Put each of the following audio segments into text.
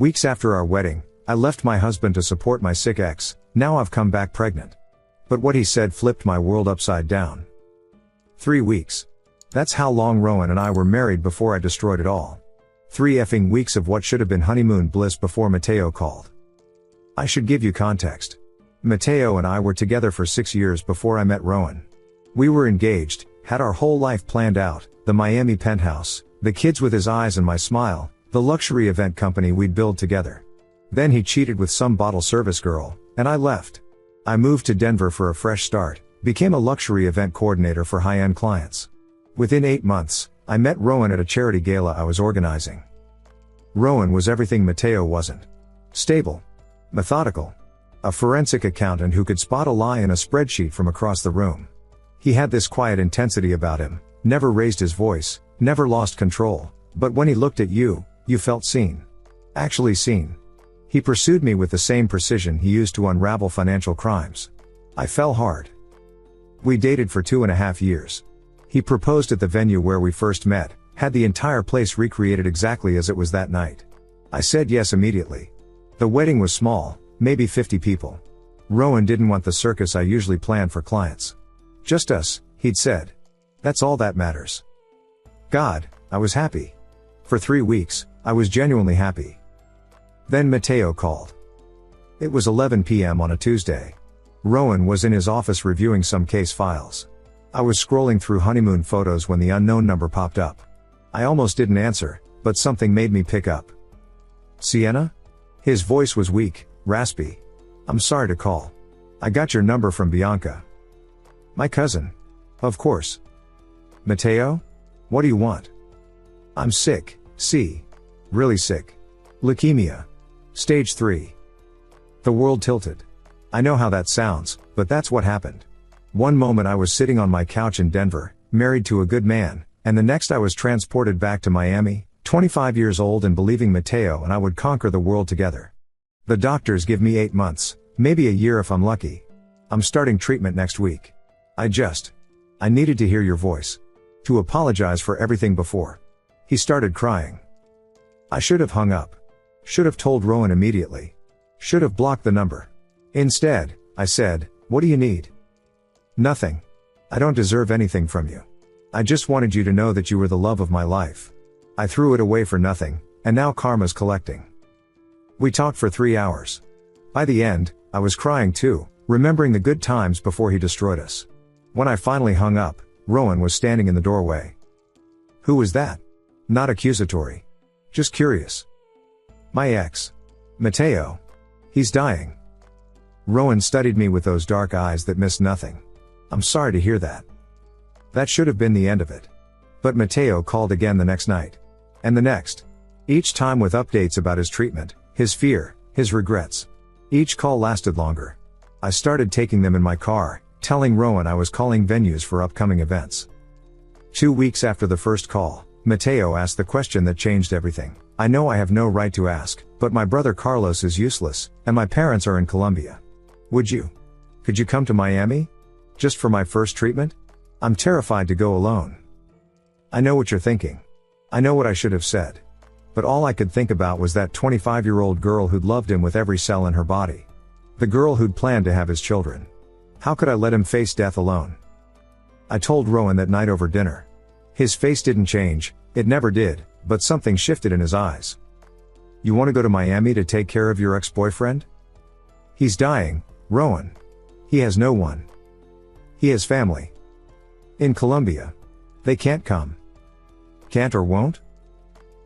Weeks after our wedding, I left my husband to support my sick ex. Now I've come back pregnant. But what he said flipped my world upside down. 3 weeks. That's how long Rowan and I were married before I destroyed it all. 3 effing weeks of what should have been honeymoon bliss before Mateo called. I should give you context. Mateo and I were together for 6 years before I met Rowan. We were engaged, had our whole life planned out, the Miami penthouse, the kids with his eyes and my smile, the luxury event company we'd build together. Then he cheated with some bottle service girl, and I left. I moved to Denver for a fresh start, became a luxury event coordinator for high-end clients. Within 8 months, I met Rowan at a charity gala I was organizing. Rowan was everything Mateo wasn't. Stable. Methodical. A forensic accountant who could spot a lie in a spreadsheet from across the room. He had this quiet intensity about him, never raised his voice, never lost control, but when he looked at you, you felt seen. Actually seen. He pursued me with the same precision he used to unravel financial crimes. I fell hard. We dated for 2.5 years. He proposed at the venue where we first met, had the entire place recreated exactly as it was that night. I said yes immediately. The wedding was small, maybe 50 people. Rowan didn't want the circus I usually plan for clients. Just us, he'd said. That's all that matters. God, I was happy. For 3 weeks, I was genuinely happy. Then Mateo called. It was 11 p.m. on a Tuesday. Rowan was in his office reviewing some case files. I was scrolling through honeymoon photos when the unknown number popped up. I almost didn't answer, but something made me pick up. Sienna? His voice was weak, raspy. I'm sorry to call. I got your number from Bianca. My cousin. Of course. Mateo? What do you want? I'm sick, see. Really sick. Leukemia. Stage 3. The world tilted. I know how that sounds, but that's what happened. One moment I was sitting on my couch in Denver, married to a good man, and the next I was transported back to Miami, 25 years old and believing Mateo and I would conquer the world together. The doctors give me 8 months, maybe a year if I'm lucky. I'm starting treatment next week. I needed to hear your voice. To apologize for everything before. He started crying. I should have hung up. Should have told Rowan immediately. Should have blocked the number. Instead, I said, what do you need? Nothing. I don't deserve anything from you. I just wanted you to know that you were the love of my life. I threw it away for nothing, and now karma's collecting. We talked for 3 hours. By the end, I was crying too, remembering the good times before he destroyed us. When I finally hung up, Rowan was standing in the doorway. Who was that? Not accusatory. Just curious. My ex. Mateo. He's dying. Rowan studied me with those dark eyes that missed nothing. I'm sorry to hear that. That should have been the end of it. But Mateo called again the next night. And the next. Each time with updates about his treatment, his fear, his regrets. Each call lasted longer. I started taking them in my car, telling Rowan I was calling venues for upcoming events. 2 weeks after the first call, Mateo asked the question that changed everything. I know I have no right to ask, but my brother Carlos is useless, and my parents are in Colombia. Could you come to Miami? Just for my first treatment? I'm terrified to go alone. I know what you're thinking. I know what I should have said. But all I could think about was that 25-year-old girl who'd loved him with every cell in her body. The girl who'd planned to have his children. How could I let him face death alone? I told Rowan that night over dinner. His face didn't change, it never did, but something shifted in his eyes. You want to go to Miami to take care of your ex-boyfriend? He's dying, Rowan. He has no one. He has family. In Colombia. They can't come. Can't or won't?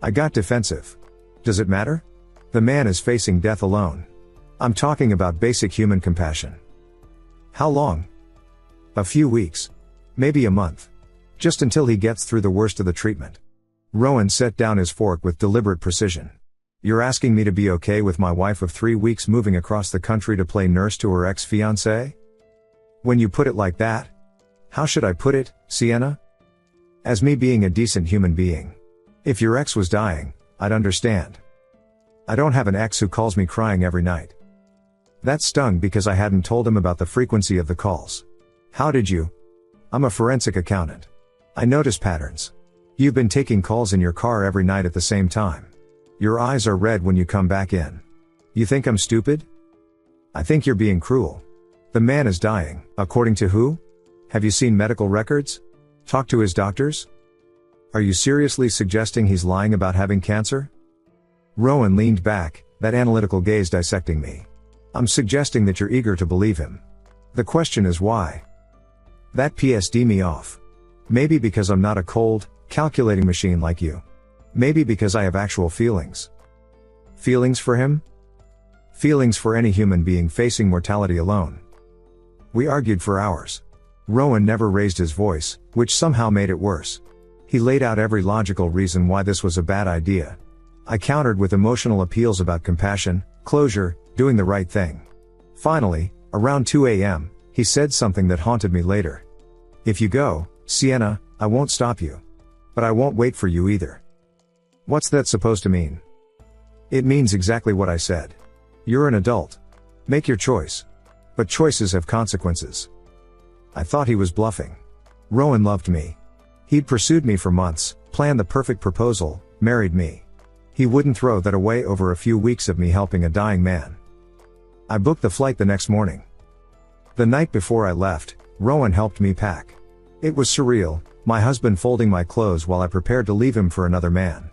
I got defensive. Does it matter? The man is facing death alone. I'm talking about basic human compassion. How long? A few weeks. Maybe a month. Just until he gets through the worst of the treatment. Rowan set down his fork with deliberate precision. You're asking me to be okay with my wife of 3 weeks moving across the country to play nurse to her ex-fiancé? When you put it like that? How should I put it, Sienna? As me being a decent human being. If your ex was dying, I'd understand. I don't have an ex who calls me crying every night. That stung because I hadn't told him about the frequency of the calls. How did you? I'm a forensic accountant. I notice patterns. You've been taking calls in your car every night at the same time. Your eyes are red when you come back in. You think I'm stupid? I think you're being cruel. The man is dying. According to who? Have you seen medical records? Talk to his doctors? Are you seriously suggesting he's lying about having cancer? Rowan leaned back, that analytical gaze dissecting me. I'm suggesting that you're eager to believe him. The question is why? That PSD me off. Maybe because I'm not a cold, calculating machine like you. Maybe because I have actual feelings. Feelings for him? Feelings for any human being facing mortality alone. We argued for hours. Rowan never raised his voice, which somehow made it worse. He laid out every logical reason why this was a bad idea. I countered with emotional appeals about compassion, closure, doing the right thing. Finally, around 2 a.m., he said something that haunted me later. If you go, Sienna, I won't stop you. But I won't wait for you either. What's that supposed to mean? It means exactly what I said. You're an adult. Make your choice. But choices have consequences. I thought he was bluffing. Rowan loved me. He'd pursued me for months, planned the perfect proposal, married me. He wouldn't throw that away over a few weeks of me helping a dying man. I booked the flight the next morning. The night before I left, Rowan helped me pack. It was surreal, my husband folding my clothes while I prepared to leave him for another man.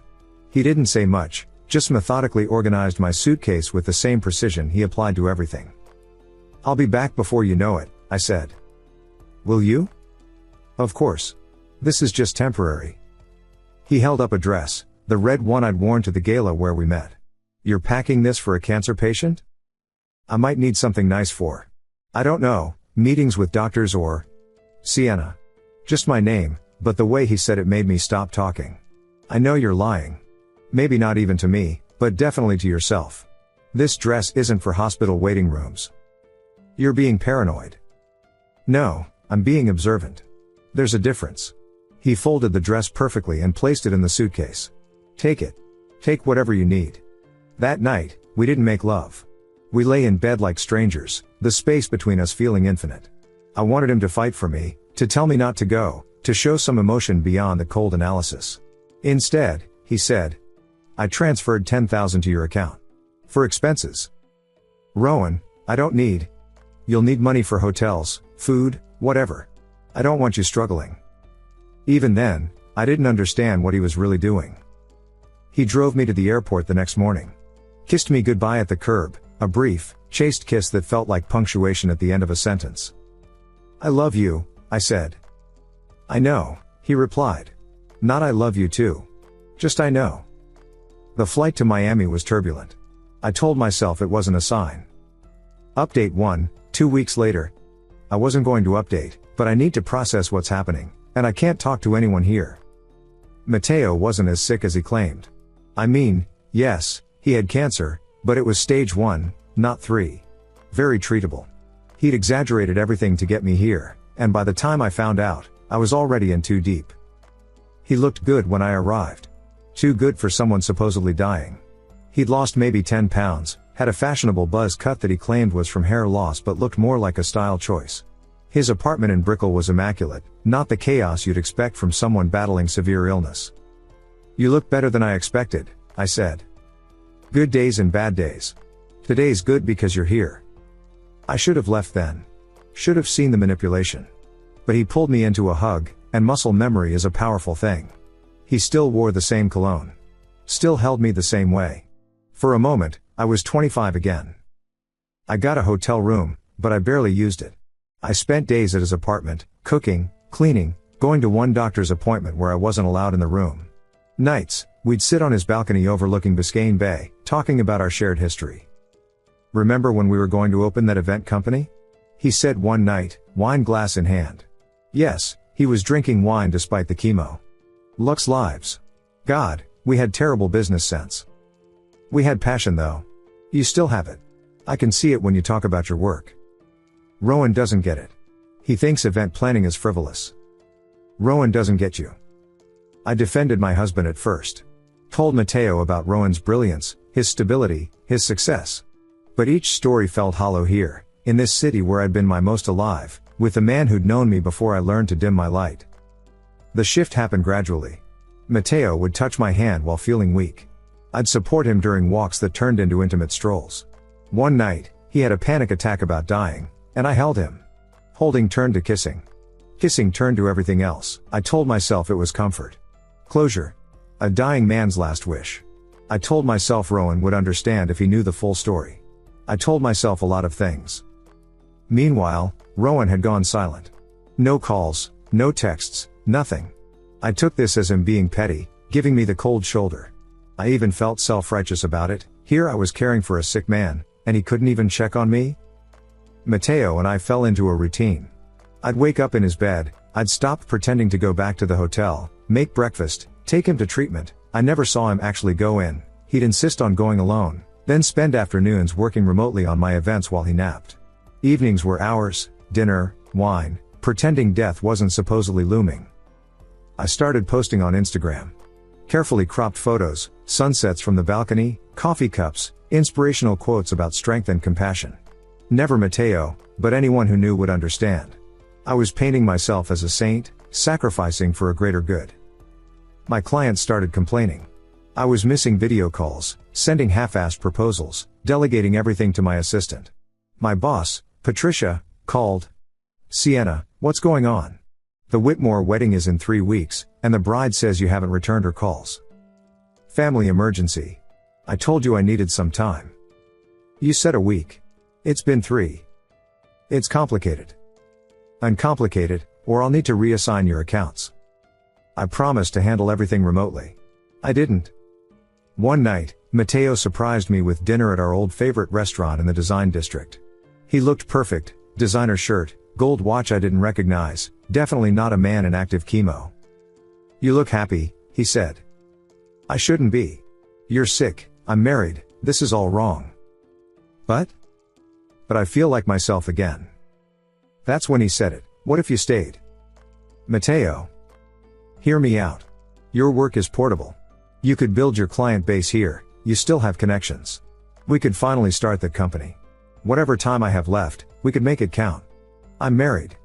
He didn't say much, just methodically organized my suitcase with the same precision he applied to everything. I'll be back before you know it, I said. Will you? Of course. This is just temporary. He held up a dress, the red one I'd worn to the gala where we met. You're packing this for a cancer patient? I might need something nice for. I don't know, meetings with doctors or... Sienna. Just my name, but the way he said it made me stop talking. I know you're lying. Maybe not even to me, but definitely to yourself. This dress isn't for hospital waiting rooms. You're being paranoid. No, I'm being observant. There's a difference. He folded the dress perfectly and placed it in the suitcase. Take it. Take whatever you need. That night, we didn't make love. We lay in bed like strangers, the space between us feeling infinite. I wanted him to fight for me, to tell me not to go, to show some emotion beyond the cold analysis. Instead, he said, I transferred $10,000 to your account. For expenses. Rowan, I don't need. You'll need money for hotels, food, whatever. I don't want you struggling. Even then, I didn't understand what he was really doing. He drove me to the airport the next morning. Kissed me goodbye at the curb, a brief, chaste kiss that felt like punctuation at the end of a sentence. I love you, I said. I know, he replied. Not I love you too. Just I know. The flight to Miami was turbulent. I told myself it wasn't a sign. Update 1, 2 weeks later. I wasn't going to update, but I need to process what's happening, and I can't talk to anyone here. Mateo wasn't as sick as he claimed. I mean, yes, he had cancer, but it was stage 1, not 3. Very treatable. He'd exaggerated everything to get me here, and by the time I found out, I was already in too deep. He looked good when I arrived. Too good for someone supposedly dying. He'd lost maybe 10 pounds, had a fashionable buzz cut that he claimed was from hair loss but looked more like a style choice. His apartment in Brickell was immaculate, not the chaos you'd expect from someone battling severe illness. You look better than I expected, I said. Good days and bad days. Today's good because you're here. I should have left then. Should have seen the manipulation. But he pulled me into a hug, and muscle memory is a powerful thing. He still wore the same cologne. Still held me the same way. For a moment, I was 25 again. I got a hotel room, but I barely used it. I spent days at his apartment, cooking, cleaning, going to one doctor's appointment where I wasn't allowed in the room. Nights, we'd sit on his balcony overlooking Biscayne Bay, talking about our shared history. Remember when we were going to open that event company? He said one night, wine glass in hand. Yes, he was drinking wine despite the chemo. Lux lives. God, we had terrible business sense. We had passion though. You still have it. I can see it when you talk about your work. Rowan doesn't get it. He thinks event planning is frivolous. Rowan doesn't get you. I defended my husband at first. Told Mateo about Rowan's brilliance, his stability, his success. But each story felt hollow here, in this city where I'd been my most alive, with the man who'd known me before I learned to dim my light. The shift happened gradually. Mateo would touch my hand while feeling weak. I'd support him during walks that turned into intimate strolls. One night, he had a panic attack about dying, and I held him. Holding turned to kissing. Kissing turned to everything else. I told myself it was comfort. Closure. A dying man's last wish. I told myself Rowan would understand if he knew the full story. I told myself a lot of things. Meanwhile, Rowan had gone silent. No calls, no texts, nothing. I took this as him being petty, giving me the cold shoulder. I even felt self-righteous about it. Here I was caring for a sick man, and he couldn't even check on me? Matteo and I fell into a routine. I'd wake up in his bed, I'd stop pretending to go back to the hotel, make breakfast, take him to treatment. I never saw him actually go in. He'd insist on going alone, then spend afternoons working remotely on my events while he napped. Evenings were ours, dinner, wine, pretending death wasn't supposedly looming. I started posting on Instagram. Carefully cropped photos, sunsets from the balcony, coffee cups, inspirational quotes about strength and compassion. Never Matteo, but anyone who knew would understand. I was painting myself as a saint, sacrificing for a greater good. My clients started complaining. I was missing video calls, sending half-assed proposals, delegating everything to my assistant. My boss, Patricia, called. Sienna, what's going on? The Whitmore wedding is in 3 weeks, and the bride says you haven't returned her calls. Family emergency. I told you I needed some time. You said a week. It's been 3. It's complicated. Uncomplicated, or I'll need to reassign your accounts. I promised to handle everything remotely. I didn't. One night, Matteo surprised me with dinner at our old favorite restaurant in the design district. He looked perfect, designer shirt, gold watch I didn't recognize, definitely not a man in active chemo. You look happy, he said. I shouldn't be. You're sick, I'm married, this is all wrong. But I feel like myself again. That's when he said it. What if you stayed? Matteo. Hear me out. Your work is portable. You could build your client base here, you still have connections. We could finally start that company. Whatever time I have left, we could make it count. I'm married.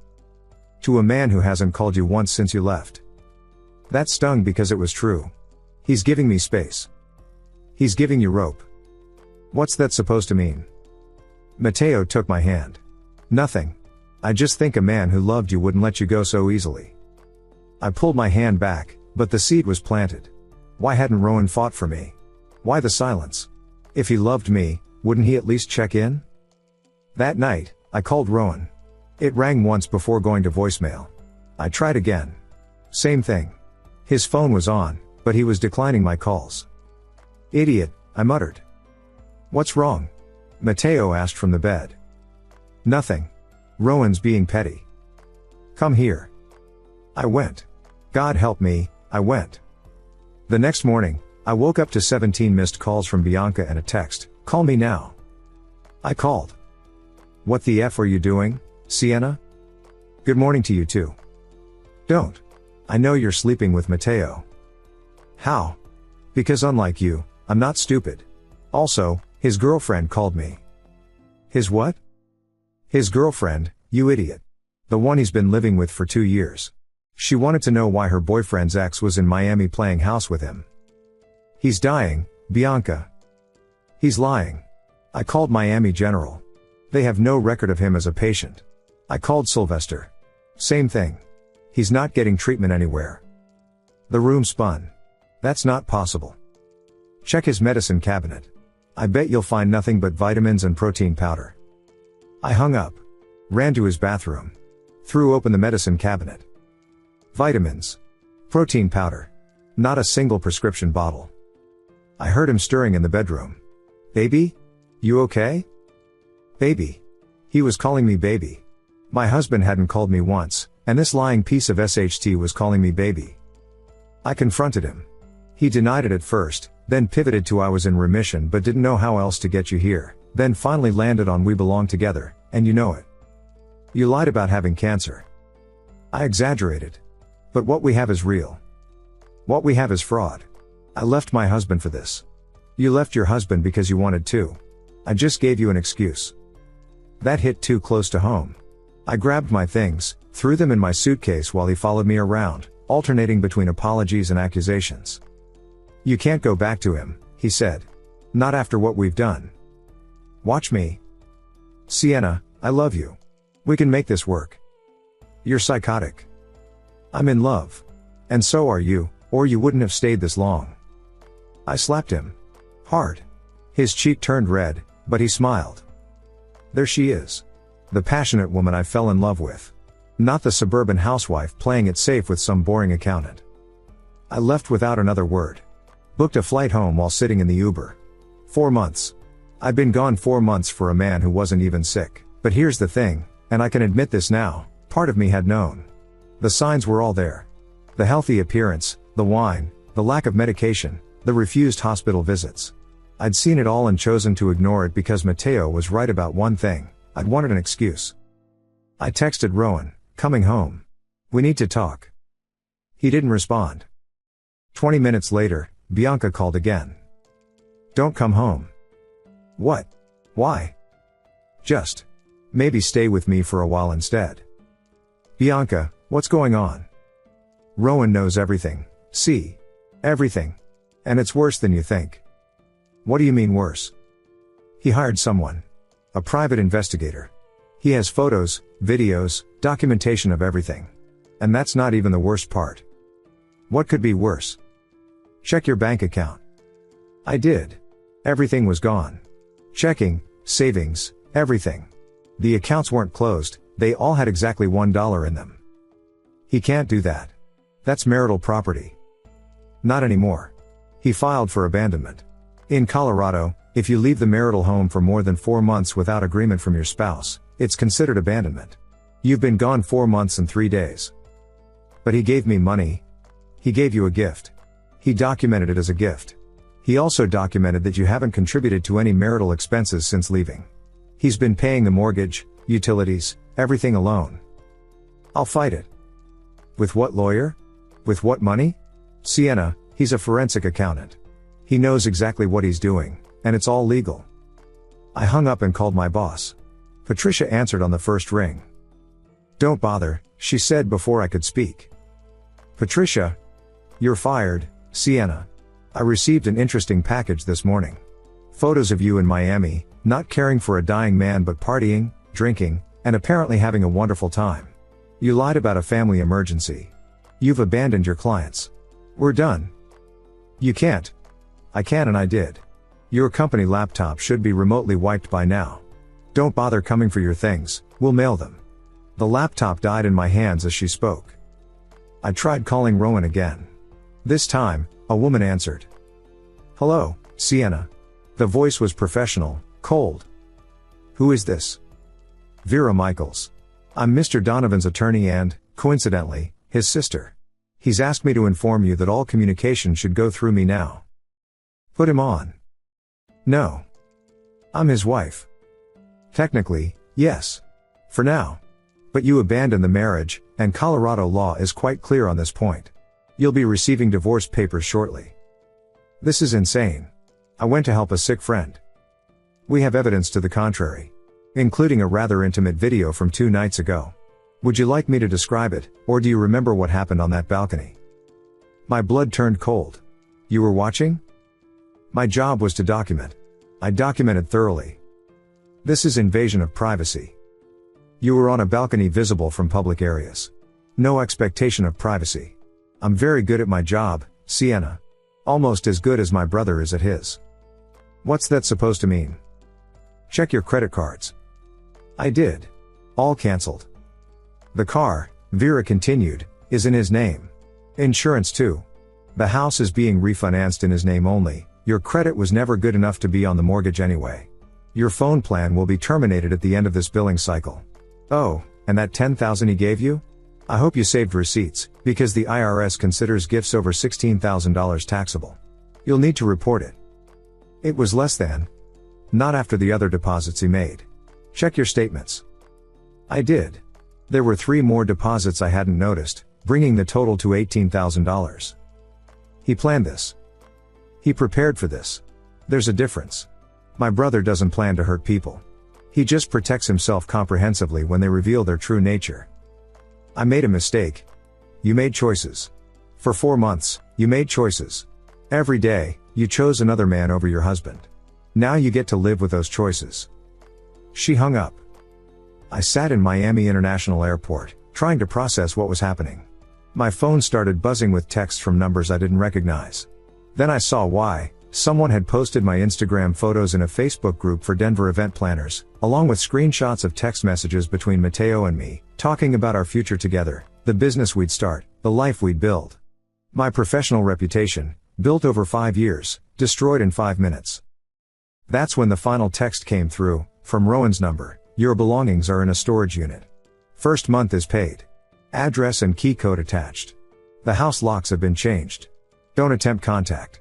To a man who hasn't called you once since you left. That stung because it was true. He's giving me space. He's giving you rope. What's that supposed to mean? Matteo took my hand. Nothing. I just think a man who loved you wouldn't let you go so easily. I pulled my hand back, but the seed was planted. Why hadn't Rowan fought for me? Why the silence? If he loved me, wouldn't he at least check in? That night, I called Rowan. It rang once before going to voicemail. I tried again. Same thing. His phone was on, but he was declining my calls. Idiot, I muttered. What's wrong? Matteo asked from the bed. Nothing. Rowan's being petty. Come here. I went. God help me, I went. The next morning, I woke up to 17 missed calls from Bianca and a text, call me now. I called. What the F are you doing, Sienna? Good morning to you too. Don't. I know you're sleeping with Matteo. How? Because unlike you, I'm not stupid. Also, his girlfriend called me. His what? His girlfriend, you idiot. The one he's been living with for 2 years. She wanted to know why her boyfriend's ex was in Miami playing house with him. He's dying, Bianca. He's lying. I called Miami General. They have no record of him as a patient. I called Sylvester. Same thing. He's not getting treatment anywhere. The room spun. That's not possible. Check his medicine cabinet. I bet you'll find nothing but vitamins and protein powder. I hung up. Ran to his bathroom. Threw open the medicine cabinet. Vitamins. Protein powder. Not a single prescription bottle. I heard him stirring in the bedroom. Baby? You okay? Baby. He was calling me baby. My husband hadn't called me once, and this lying piece of SHT was calling me baby. I confronted him. He denied it at first, then pivoted to I was in remission but didn't know how else to get you here, then finally landed on we belong together, and you know it. You lied about having cancer. I exaggerated. But what we have is real. What we have is fraud. I left my husband for this. You left your husband because you wanted to. I just gave you an excuse. That hit too close to home. I grabbed my things, threw them in my suitcase while he followed me around, alternating between apologies and accusations. You can't go back to him, he said. Not after what we've done. Watch me. Sienna, I love you. We can make this work. You're psychotic. I'm in love. And so are you, or you wouldn't have stayed this long. I slapped him. Hard. His cheek turned red, but he smiled. There she is. The passionate woman I fell in love with. Not the suburban housewife playing it safe with some boring accountant. I left without another word. Booked a flight home while sitting in the Uber. 4 months. I'd been gone 4 months for a man who wasn't even sick. But here's the thing, and I can admit this now, part of me had known. The signs were all there. The healthy appearance, the wine, the lack of medication, the refused hospital visits. I'd seen it all and chosen to ignore it because Mateo was right about one thing. I'd wanted an excuse. I texted Rowan, coming home. We need to talk. He didn't respond. 20 minutes later, Bianca called again. Don't come home. What? Why? Just. Maybe stay with me for a while instead. Bianca, what's going on? Rowan knows everything. See? Everything. And it's worse than you think. What do you mean worse? He hired someone. A private investigator. He has photos, videos, documentation of everything. And that's not even the worst part. What could be worse? Check your bank account. I did. Everything was gone. Checking, savings, everything. The accounts weren't closed, they all had exactly $1 in them. He can't do that. That's marital property. Not anymore. He filed for abandonment. In Colorado, if you leave the marital home for more than 4 months without agreement from your spouse, it's considered abandonment. You've been gone 4 months and 3 days. But he gave me money. He gave you a gift. He documented it as a gift. He also documented that you haven't contributed to any marital expenses since leaving. He's been paying the mortgage, utilities, everything alone. I'll fight it. With what lawyer? With what money? Sienna, he's a forensic accountant. He knows exactly what he's doing, and it's all legal. I hung up and called my boss. Patricia answered on the first ring. Don't bother, she said before I could speak. Patricia, you're fired, Sienna. I received an interesting package this morning. Photos of you in Miami, not caring for a dying man but partying, drinking, and apparently having a wonderful time. You lied about a family emergency. You've abandoned your clients. We're done. You can't. I can and I did. Your company laptop should be remotely wiped by now. Don't bother coming for your things, we'll mail them. The laptop died in my hands as she spoke. I tried calling Rowan again. This time, a woman answered. Hello, Sienna. The voice was professional, cold. Who is this? Vera Michaels. I'm Mr. Donovan's attorney and, coincidentally, his sister. He's asked me to inform you that all communication should go through me now. Put him on. No. I'm his wife. Technically, yes. For now. But you abandoned the marriage, and Colorado law is quite clear on this point. You'll be receiving divorce papers shortly. This is insane. I went to help a sick friend. We have evidence to the contrary. Including a rather intimate video from 2 nights ago. Would you like me to describe it, or do you remember what happened on that balcony? My blood turned cold. You were watching? My job was to document. I documented thoroughly. This is invasion of privacy. You were on a balcony visible from public areas. No expectation of privacy. I'm very good at my job, Sienna. Almost as good as my brother is at his. What's that supposed to mean? Check your credit cards. I did. All cancelled. The car, Vera continued, is in his name. Insurance too. The house is being refinanced in his name only. Your credit was never good enough to be on the mortgage anyway. Your phone plan will be terminated at the end of this billing cycle. Oh, and that $10,000 he gave you? I hope you saved receipts, because the IRS considers gifts over $16,000 taxable. You'll need to report it. It was less than. Not after the other deposits he made. Check your statements. I did. There were 3 more deposits I hadn't noticed, bringing the total to $18,000. He planned this. He prepared for this. There's a difference. My brother doesn't plan to hurt people. He just protects himself comprehensively when they reveal their true nature. I made a mistake. You made choices. For 4 months, you made choices. Every day, You chose another man over your husband. Now you get to live with those choices." She hung up. I sat in Miami International Airport, trying to process what was happening. My phone started buzzing with texts from numbers I didn't recognize. Then I saw why. Someone had posted my Instagram photos in a Facebook group for Denver event planners, along with screenshots of text messages between Matteo and me, talking about our future together, the business we'd start, the life we'd build. My professional reputation, built over 5 years, destroyed in 5 minutes. That's when the final text came through, from Rowan's number: "Your belongings are in a storage unit. First month is paid. Address and key code attached. The house locks have been changed. Don't attempt contact."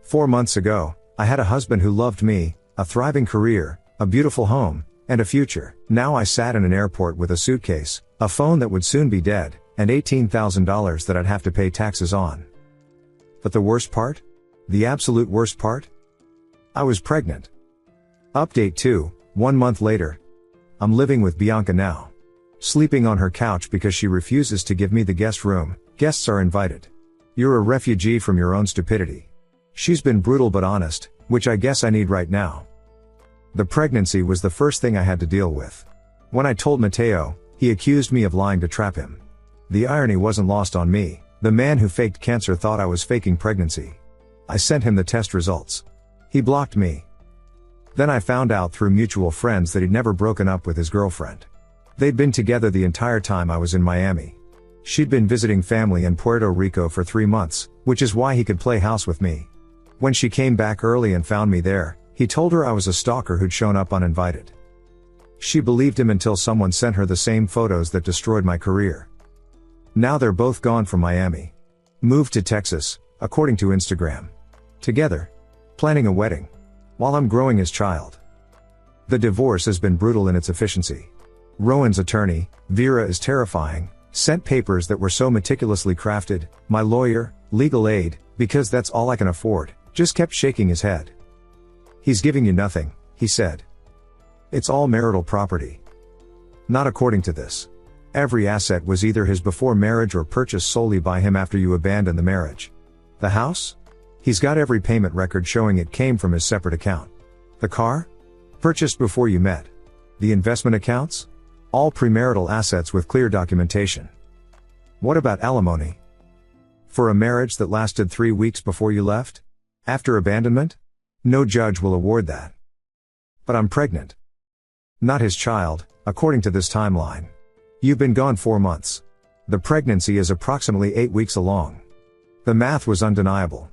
4 months ago, I had a husband who loved me, a thriving career, a beautiful home, and a future. Now I sat in an airport with a suitcase, a phone that would soon be dead, and $18,000 that I'd have to pay taxes on. But the worst part? The absolute worst part? I was pregnant. Update 2, 1 month later. I'm living with Bianca now. Sleeping on her couch because she refuses to give me the guest room. Guests are invited. You're a refugee from your own stupidity. She's been brutal but honest, which I guess I need right now. The pregnancy was the first thing I had to deal with. When I told Matteo, he accused me of lying to trap him. The irony wasn't lost on me. The man who faked cancer thought I was faking pregnancy. I sent him the test results. He blocked me. Then I found out through mutual friends that he'd never broken up with his girlfriend. They'd been together the entire time I was in Miami. She'd been visiting family in Puerto Rico for 3 months, which is why he could play house with me. When she came back early and found me there, he told her I was a stalker who'd shown up uninvited. She believed him until someone sent her the same photos that destroyed my career. Now they're both gone from Miami. Moved to Texas, according to Instagram. Together. Planning a wedding. While I'm growing his child. The divorce has been brutal in its efficiency. Rowan's attorney, Vera, is terrifying, sent papers that were so meticulously crafted. My lawyer, legal aid, because that's all I can afford, just kept shaking his head. "He's giving you nothing," he said. "It's all marital property." Not according to this. Every asset was either his before marriage or purchased solely by him after you abandoned the marriage. The house? He's got every payment record showing it came from his separate account. The car? Purchased before you met. The investment accounts? All premarital assets with clear documentation. What about alimony? For a marriage that lasted 3 weeks before you left? After abandonment? No judge will award that. But I'm pregnant. Not his child, according to this timeline. You've been gone 4 months. The pregnancy is approximately 8 weeks along. The math was undeniable.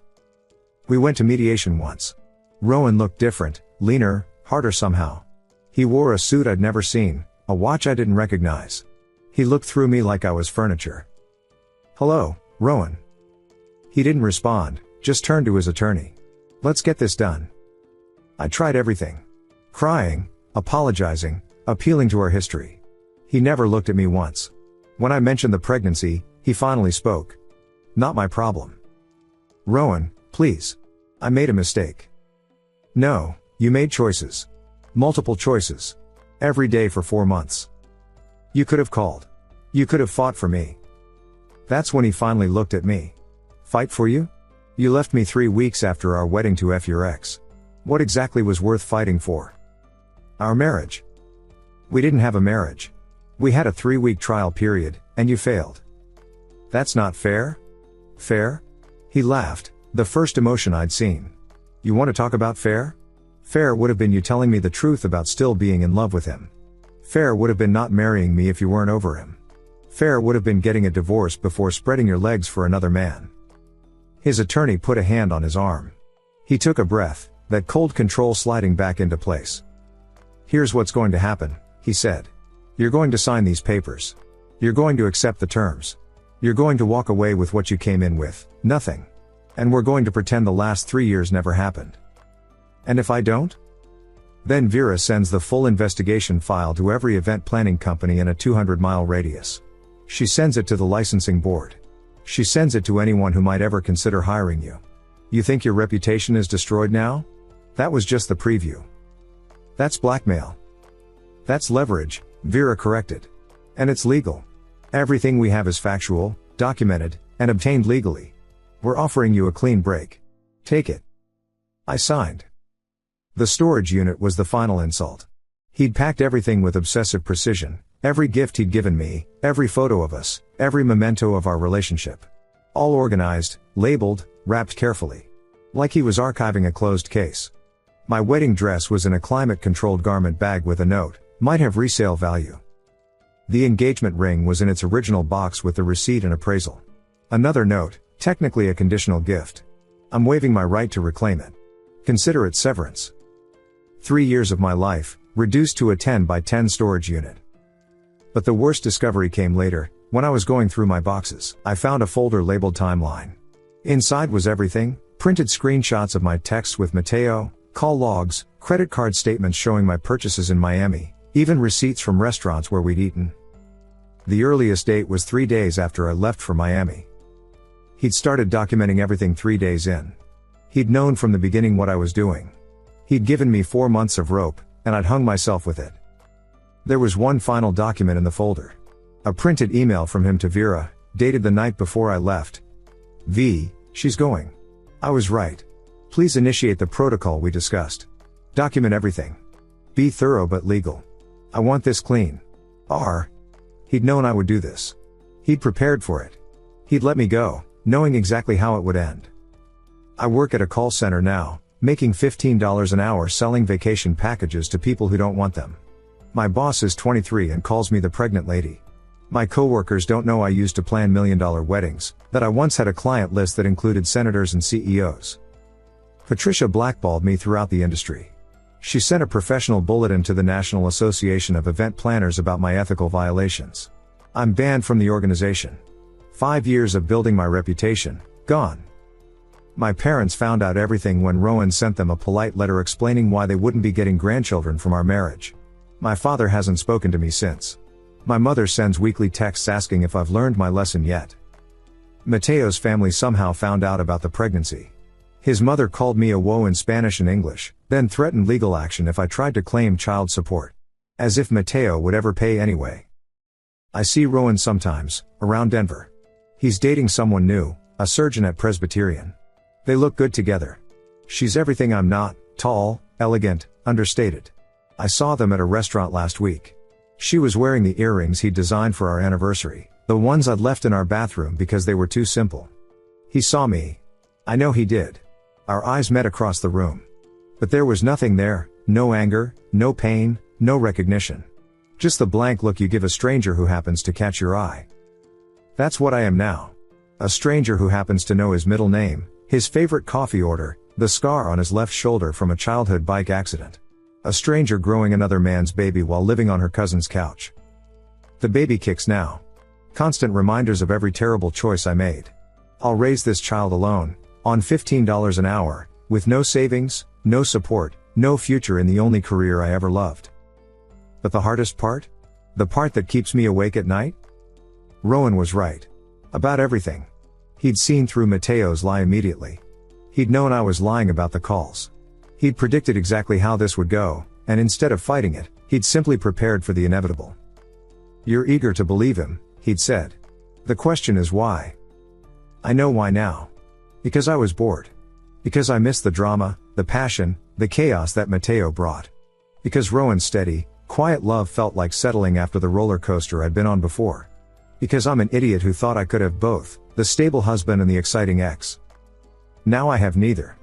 We went to mediation once. Rowan looked different, leaner, harder somehow. He wore a suit I'd never seen, a watch I didn't recognize. He looked through me like I was furniture. "Hello, Rowan." He didn't respond, just turned to his attorney. "Let's get this done." I tried everything. Crying, apologizing, appealing to our history. He never looked at me once. When I mentioned the pregnancy, he finally spoke. "Not my problem." "Rowan, please. I made a mistake." "No, you made choices. Multiple choices. Every day for 4 months. You could have called. You could have fought for me." That's when he finally looked at me. "Fight for you? You left me 3 weeks after our wedding to F your ex. What exactly was worth fighting for?" "Our marriage." "We didn't have a marriage. We had a 3-week trial period, and you failed." "That's not fair?" "Fair?" He laughed, the first emotion I'd seen. "You want to talk about fair? Fair would have been you telling me the truth about still being in love with him. Fair would have been not marrying me if you weren't over him. Fair would have been getting a divorce before spreading your legs for another man." His attorney put a hand on his arm. He took a breath, that cold control sliding back into place. "Here's what's going to happen," he said. "You're going to sign these papers. You're going to accept the terms. You're going to walk away with what you came in with, nothing. And we're going to pretend the last 3 years never happened. And if I don't?" Then Vera sends the full investigation file to every event planning company in a 200-mile radius. She sends it to the licensing board. She sends it to anyone who might ever consider hiring you. You think your reputation is destroyed now? That was just the preview. That's blackmail. That's leverage, Vera corrected. And it's legal. Everything we have is factual, documented, and obtained legally. We're offering you a clean break. Take it. I signed. The storage unit was the final insult. He'd packed everything with obsessive precision, every gift he'd given me, every photo of us, every memento of our relationship. All organized, labeled, wrapped carefully. Like he was archiving a closed case. My wedding dress was in a climate-controlled garment bag with a note, might have resale value. The engagement ring was in its original box with the receipt and appraisal. Another note, technically a conditional gift. I'm waiving my right to reclaim it. Consider it severance. 3 years of my life, reduced to a 10 by 10 storage unit. But the worst discovery came later, when I was going through my boxes. I found a folder labeled Timeline. Inside was everything, printed screenshots of my texts with Mateo, call logs, credit card statements showing my purchases in Miami, even receipts from restaurants where we'd eaten. The earliest date was 3 days after I left for Miami. He'd started documenting everything 3 days in. He'd known from the beginning what I was doing. He'd given me 4 months of rope, and I'd hung myself with it. There was one final document in the folder. A printed email from him to Vera, dated the night before I left. V, she's going. I was right. Please initiate the protocol we discussed. Document everything. Be thorough but legal. I want this clean. R. He'd known I would do this. He'd prepared for it. He'd let me go, knowing exactly how it would end. I work at a call center now, making $15 an hour selling vacation packages to people who don't want them. My boss is 23 and calls me the pregnant lady. My coworkers don't know I used to plan million-dollar weddings, that I once had a client list that included senators and CEOs. Patricia blackballed me throughout the industry. She sent a professional bulletin to the National Association of Event Planners about my ethical violations. I'm banned from the organization. 5 years of building my reputation, gone. My parents found out everything when Rowan sent them a polite letter explaining why they wouldn't be getting grandchildren from our marriage. My father hasn't spoken to me since. My mother sends weekly texts asking if I've learned my lesson yet. Mateo's family somehow found out about the pregnancy. His mother called me a woe in Spanish and English, then threatened legal action if I tried to claim child support. As if Mateo would ever pay anyway. I see Rowan sometimes, around Denver. He's dating someone new, a surgeon at Presbyterian. They look good together. She's everything I'm not, tall, elegant, understated. I saw them at a restaurant last week. She was wearing the earrings he'd designed for our anniversary, the ones I'd left in our bathroom because they were too simple. He saw me. I know he did. Our eyes met across the room. But there was nothing there, no anger, no pain, no recognition. Just the blank look you give a stranger who happens to catch your eye. That's what I am now. A stranger who happens to know his middle name, his favorite coffee order, the scar on his left shoulder from a childhood bike accident. A stranger growing another man's baby while living on her cousin's couch. The baby kicks now. Constant reminders of every terrible choice I made. I'll raise this child alone, on $15 an hour, with no savings, no support, no future in the only career I ever loved. But the hardest part? The part that keeps me awake at night? Rowan was right. About everything. He'd seen through Mateo's lie immediately. He'd known I was lying about the calls. He'd predicted exactly how this would go, and instead of fighting it, he'd simply prepared for the inevitable. You're eager to believe him, he'd said. The question is why? I know why now. Because I was bored. Because I missed the drama, the passion, the chaos that Mateo brought. Because Rowan's steady, quiet love felt like settling after the roller coaster I'd been on before. Because I'm an idiot who thought I could have both, the stable husband and the exciting ex. Now I have neither.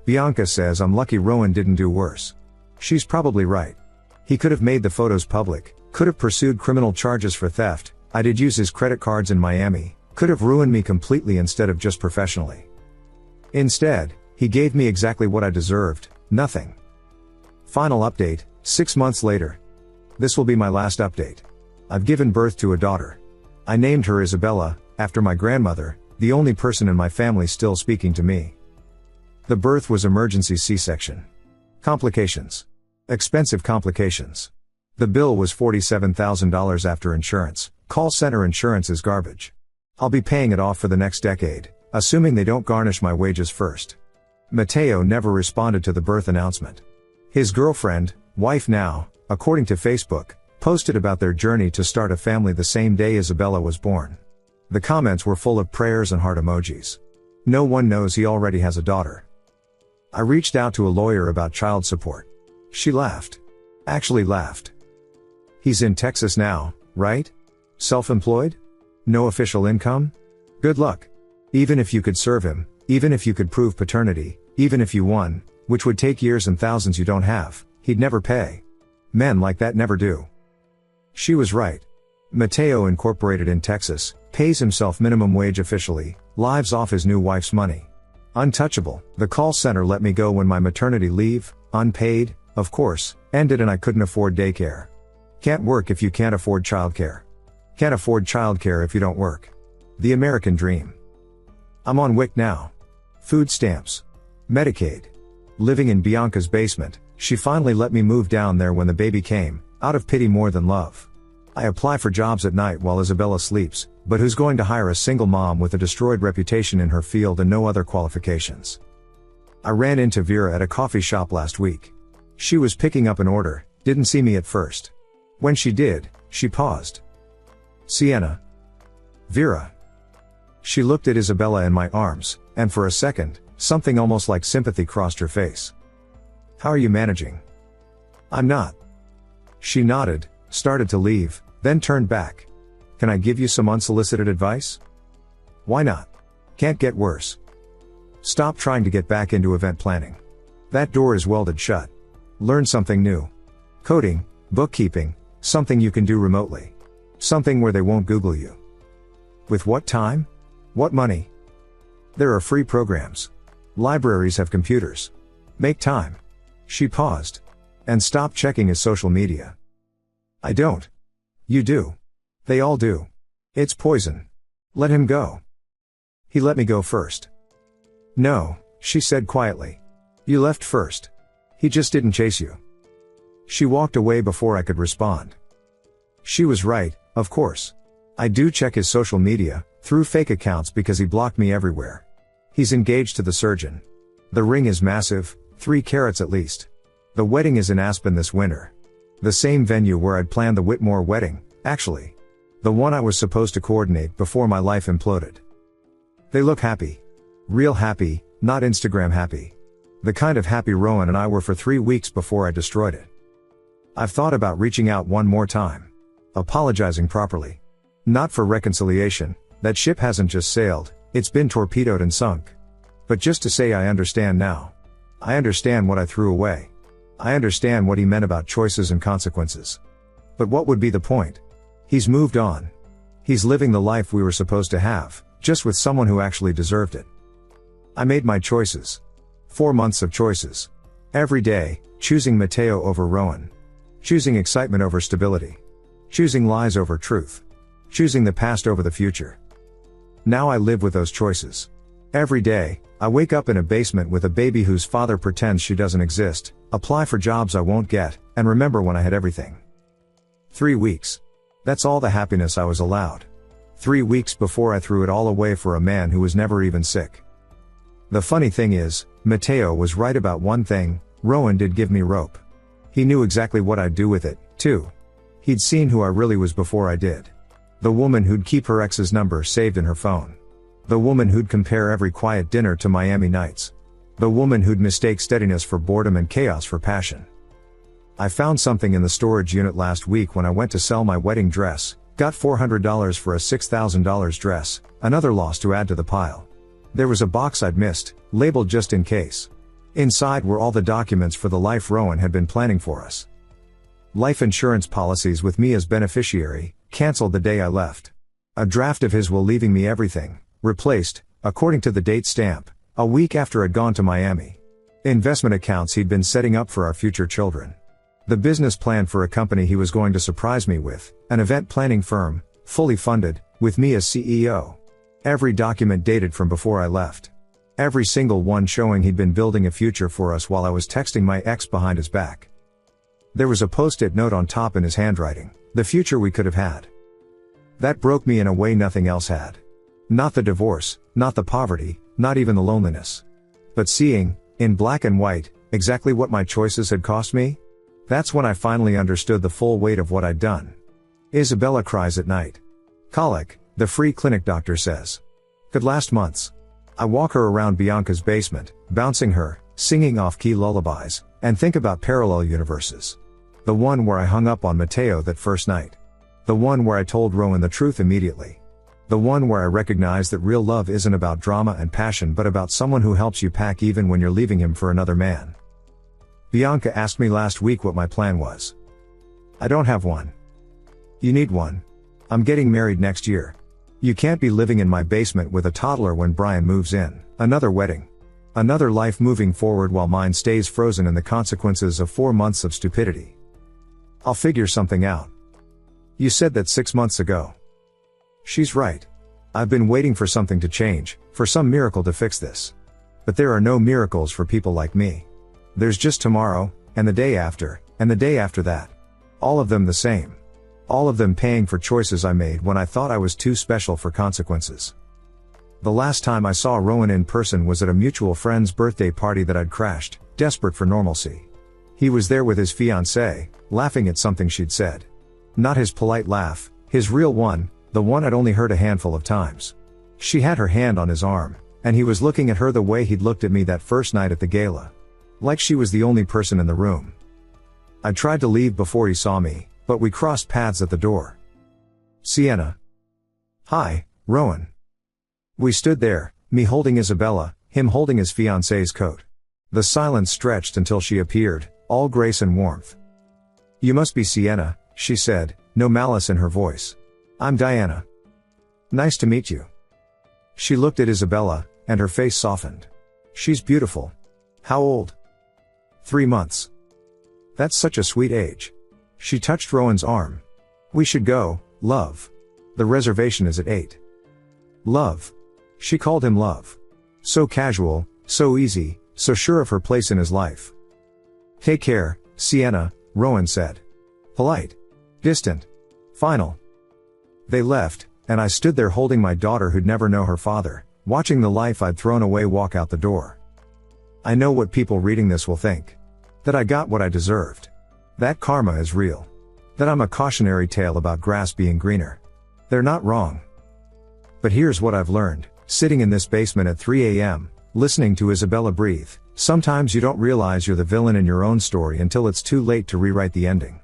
Bianca says I'm lucky Rowan didn't do worse. She's probably right. He could have made the photos public, could have pursued criminal charges for theft, I did use his credit cards in Miami, could have ruined me completely instead of just professionally. Instead, he gave me exactly what I deserved, nothing. Final update, 6 months later. This will be my last update. I've given birth to a daughter. I named her Isabella, after my grandmother, the only person in my family still speaking to me. The birth was emergency C-section. Complications. Expensive complications. The bill was $47,000 after insurance. Call center insurance is garbage. I'll be paying it off for the next decade, assuming they don't garnish my wages first. Mateo never responded to the birth announcement. His girlfriend, wife now, according to Facebook, posted about their journey to start a family the same day Isabella was born. The comments were full of prayers and heart emojis. No one knows he already has a daughter. I reached out to a lawyer about child support. She laughed. Actually laughed. He's in Texas now, right? Self-employed? No official income? Good luck. Even if you could serve him, even if you could prove paternity, even if you won, which would take years and thousands you don't have, he'd never pay. Men like that never do. She was right. Mateo Incorporated in Texas, pays himself minimum wage officially, lives off his new wife's money. Untouchable. The call center let me go when my maternity leave, unpaid, of course, ended and I couldn't afford daycare. Can't work if you can't afford childcare. Can't afford childcare if you don't work. The American dream. I'm on WIC now. Food stamps. Medicaid. Living in Bianca's basement, she finally let me move down there when the baby came, out of pity more than love. I apply for jobs at night while Isabella sleeps, but who's going to hire a single mom with a destroyed reputation in her field and no other qualifications? I ran into Vera at a coffee shop last week. She was picking up an order, didn't see me at first. When she did, she paused. Sienna. Vera. She looked at Isabella in my arms, and for a second, something almost like sympathy crossed her face. How are you managing? I'm not. She nodded, started to leave, then turned back. Can I give you some unsolicited advice? Why not? Can't get worse. Stop trying to get back into event planning. That door is welded shut. Learn something new. Coding, bookkeeping, something you can do remotely. Something where they won't Google you. With what time? What money? There are free programs. Libraries have computers. Make time. She paused. And stop checking his social media. I don't. You do. They all do. It's poison. Let him go. He let me go first. No, she said quietly. You left first. He just didn't chase you. She walked away before I could respond. She was right, of course. I do check his social media, through fake accounts because he blocked me everywhere. He's engaged to the surgeon. The ring is massive, 3 carats at least. The wedding is in Aspen this winter. The same venue where I'd planned the Whitmore wedding, actually. The one I was supposed to coordinate before my life imploded. They look happy. Real happy, not Instagram happy. The kind of happy Rowan and I were for 3 weeks before I destroyed it. I've thought about reaching out one more time. Apologizing properly. Not for reconciliation, that ship hasn't just sailed, it's been torpedoed and sunk. But just to say I understand now. I understand what I threw away. I understand what he meant about choices and consequences. But what would be the point? He's moved on. He's living the life we were supposed to have, just with someone who actually deserved it. I made my choices. 4 months of choices. Every day, choosing Mateo over Rowan. Choosing excitement over stability. Choosing lies over truth. Choosing the past over the future. Now I live with those choices. Every day, I wake up in a basement with a baby whose father pretends she doesn't exist, apply for jobs I won't get, and remember when I had everything. 3 weeks. That's all the happiness I was allowed. 3 weeks before I threw it all away for a man who was never even sick. The funny thing is, Mateo was right about one thing, Rowan did give me rope. He knew exactly what I'd do with it, too. He'd seen who I really was before I did. The woman who'd keep her ex's number saved in her phone. The woman who'd compare every quiet dinner to Miami Nights. The woman who'd mistake steadiness for boredom and chaos for passion. I found something in the storage unit last week when I went to sell my wedding dress, got $400 for a $6,000 dress, another loss to add to the pile. There was a box I'd missed, labeled just in case. Inside were all the documents for the life Rowan had been planning for us. Life insurance policies with me as beneficiary, cancelled the day I left. A draft of his will leaving me everything, replaced, according to the date stamp, a week after I'd gone to Miami. Investment accounts he'd been setting up for our future children. The business plan for a company he was going to surprise me with, an event planning firm, fully funded, with me as CEO. Every document dated from before I left. Every single one showing he'd been building a future for us while I was texting my ex behind his back. There was a post-it note on top in his handwriting, the future we could have had. That broke me in a way nothing else had. Not the divorce, not the poverty, not even the loneliness. But seeing, in black and white, exactly what my choices had cost me? That's when I finally understood the full weight of what I'd done. Isabella cries at night. Colic, the free clinic doctor says. Could last months. I walk her around Bianca's basement, bouncing her, singing off-key lullabies, and think about parallel universes. The one where I hung up on Mateo that first night. The one where I told Rowan the truth immediately. The one where I recognized that real love isn't about drama and passion but about someone who helps you pack even when you're leaving him for another man. Bianca asked me last week what my plan was. I don't have one. You need one. I'm getting married next year. You can't be living in my basement with a toddler when Brian moves in. Another wedding. Another life moving forward while mine stays frozen in the consequences of 4 months of stupidity. I'll figure something out. You said that 6 months ago. She's right. I've been waiting for something to change, for some miracle to fix this. But there are no miracles for people like me. There's just tomorrow, and the day after, and the day after that. All of them the same. All of them paying for choices I made when I thought I was too special for consequences. The last time I saw Rowan in person was at a mutual friend's birthday party that I'd crashed, desperate for normalcy. He was there with his fiancée, laughing at something she'd said. Not his polite laugh, his real one, the one I'd only heard a handful of times. She had her hand on his arm, and he was looking at her the way he'd looked at me that first night at the gala. Like she was the only person in the room. I tried to leave before he saw me, but we crossed paths at the door. Sienna. Hi, Rowan. We stood there, me holding Isabella, him holding his fiancée's coat. The silence stretched until she appeared, all grace and warmth. You must be Sienna, she said, no malice in her voice. I'm Diana. Nice to meet you. She looked at Isabella, and her face softened. She's beautiful. How old? 3 months. That's such a sweet age. She touched Rowan's arm. We should go, love. The reservation is at 8. Love. She called him love. So casual, so easy, so sure of her place in his life. Take care, Sienna, Rowan said. Polite. Distant. Final. They left, and I stood there holding my daughter who'd never know her father, watching the life I'd thrown away walk out the door. I know what people reading this will think. That I got what I deserved. That karma is real. That I'm a cautionary tale about grass being greener. They're not wrong. But here's what I've learned, sitting in this basement at 3 a.m., listening to Isabella breathe. Sometimes you don't realize you're the villain in your own story until it's too late to rewrite the ending.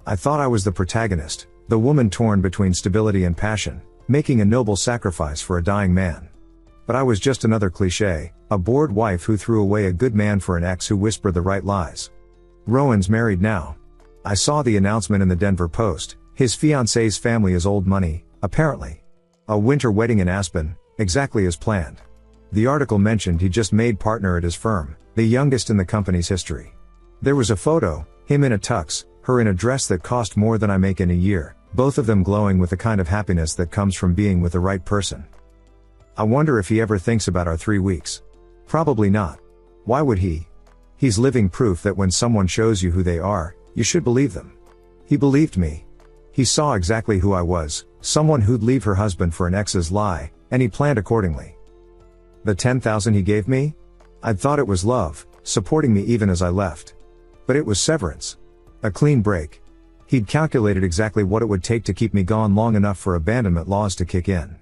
I thought I was the protagonist, the woman torn between stability and passion, making a noble sacrifice for a dying man. But I was just another cliché, a bored wife who threw away a good man for an ex who whispered the right lies. Rowan's married now. I saw the announcement in the Denver Post. His fiancée's family is old money, apparently. A winter wedding in Aspen, exactly as planned. The article mentioned he just made partner at his firm, the youngest in the company's history. There was a photo, him in a tux, her in a dress that cost more than I make in a year, both of them glowing with the kind of happiness that comes from being with the right person. I wonder if he ever thinks about our 3 weeks. Probably not. Why would he? He's living proof that when someone shows you who they are, you should believe them. He believed me. He saw exactly who I was, someone who'd leave her husband for an ex's lie, and he planned accordingly. The $10,000 he gave me? I'd thought it was love, supporting me even as I left. But it was severance. A clean break. He'd calculated exactly what it would take to keep me gone long enough for abandonment laws to kick in.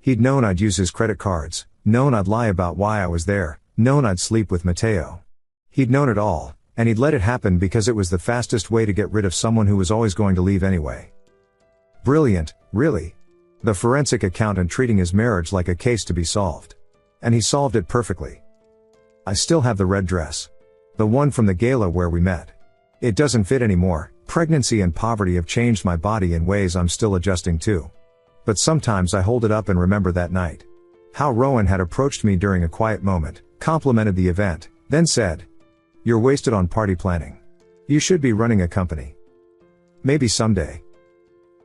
He'd known I'd use his credit cards, known I'd lie about why I was there, known I'd sleep with Mateo. He'd known it all, and he'd let it happen because it was the fastest way to get rid of someone who was always going to leave anyway. Brilliant, really. The forensic accountant treating his marriage like a case to be solved. And he solved it perfectly. I still have the red dress. The one from the gala where we met. It doesn't fit anymore. Pregnancy and poverty have changed my body in ways I'm still adjusting to. But sometimes I hold it up and remember that night. How Rowan had approached me during a quiet moment, complimented the event, then said, "You're wasted on party planning. You should be running a company. Maybe someday.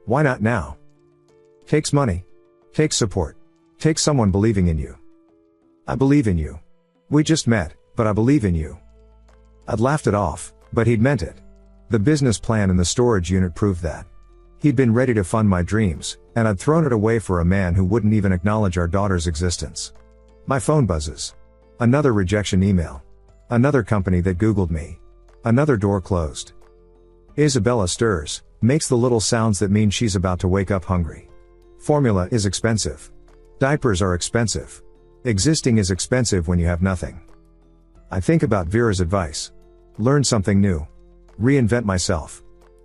Why not now? Takes money. Takes support. Takes someone believing in you. I believe in you. We just met, but I believe in you." I'd laughed it off, but he'd meant it. The business plan in the storage unit proved that. He'd been ready to fund my dreams, and I'd thrown it away for a man who wouldn't even acknowledge our daughter's existence. My phone buzzes. Another rejection email. Another company that Googled me. Another door closed. Isabella stirs, makes the little sounds that mean she's about to wake up hungry. Formula is expensive. Diapers are expensive. Existing is expensive when you have nothing. I think about Vera's advice. Learn something new. Reinvent myself.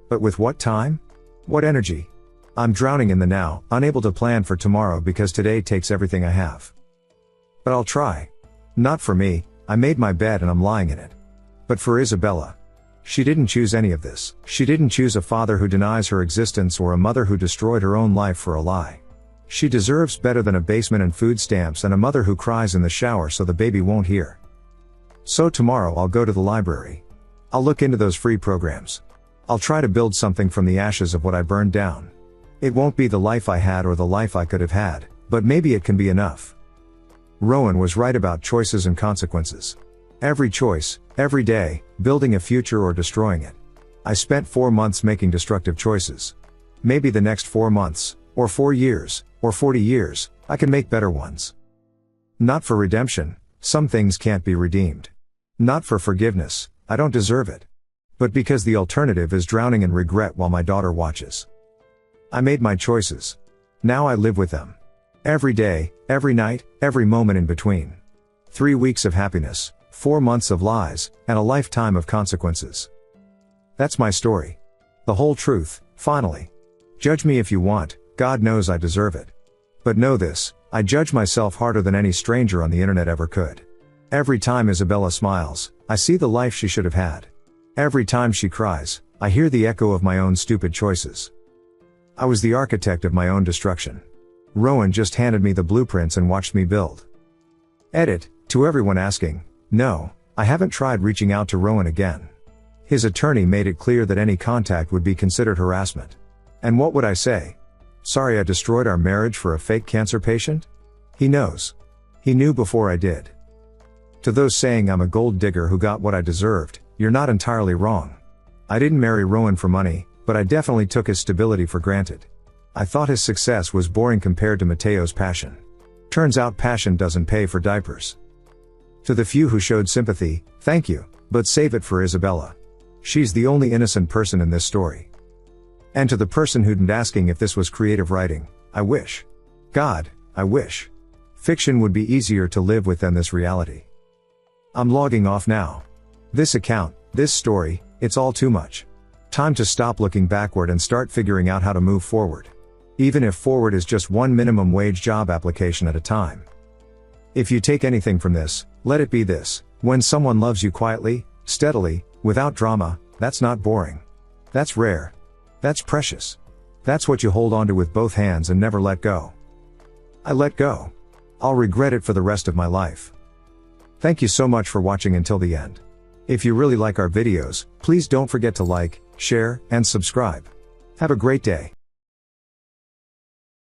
But with what time? What energy? I'm drowning in the now, unable to plan for tomorrow because today takes everything I have. But I'll try. Not for me, I made my bed and I'm lying in it. But for Isabella. She didn't choose any of this. She didn't choose a father who denies her existence or a mother who destroyed her own life for a lie. She deserves better than a basement and food stamps and a mother who cries in the shower so the baby won't hear. So tomorrow I'll go to the library. I'll look into those free programs. I'll try to build something from the ashes of what I burned down. It won't be the life I had or the life I could have had, but maybe it can be enough. Rowan was right about choices and consequences. Every choice, every day, building a future or destroying it. I spent 4 months making destructive choices. Maybe the next 4 months, or 4 years, or 40 years, I can make better ones. Not for redemption, some things can't be redeemed. Not for forgiveness, I don't deserve it. But because the alternative is drowning in regret while my daughter watches. I made my choices. Now I live with them. Every day, every night, every moment in between. 3 weeks of happiness, 4 months of lies, and a lifetime of consequences. That's my story. The whole truth, finally. Judge me if you want, God knows I deserve it. But know this, I judge myself harder than any stranger on the internet ever could. Every time Isabella smiles, I see the life she should have had. Every time she cries, I hear the echo of my own stupid choices. I was the architect of my own destruction. Rowan just handed me the blueprints and watched me build. Edit, to everyone asking, no, I haven't tried reaching out to Rowan again. His attorney made it clear that any contact would be considered harassment. And what would I say? Sorry I destroyed our marriage for a fake cancer patient? He knows. He knew before I did. To those saying I'm a gold digger who got what I deserved, you're not entirely wrong. I didn't marry Rowan for money, but I definitely took his stability for granted. I thought his success was boring compared to Mateo's passion. Turns out passion doesn't pay for diapers. To the few who showed sympathy, thank you, but save it for Isabella. She's the only innocent person in this story. And to the person who'd been asking if this was creative writing, I wish. God, I wish. Fiction would be easier to live with than this reality. I'm logging off now. This account, this story, it's all too much. Time to stop looking backward and start figuring out how to move forward. Even if forward is just one minimum wage job application at a time. If you take anything from this, let it be this: when someone loves you quietly, steadily, without drama, that's not boring. That's rare. That's precious. That's what you hold onto with both hands and never let go. I let go. I'll regret it for the rest of my life. Thank you so much for watching until the end. If you really like our videos, please don't forget to like, share, and subscribe. Have a great day.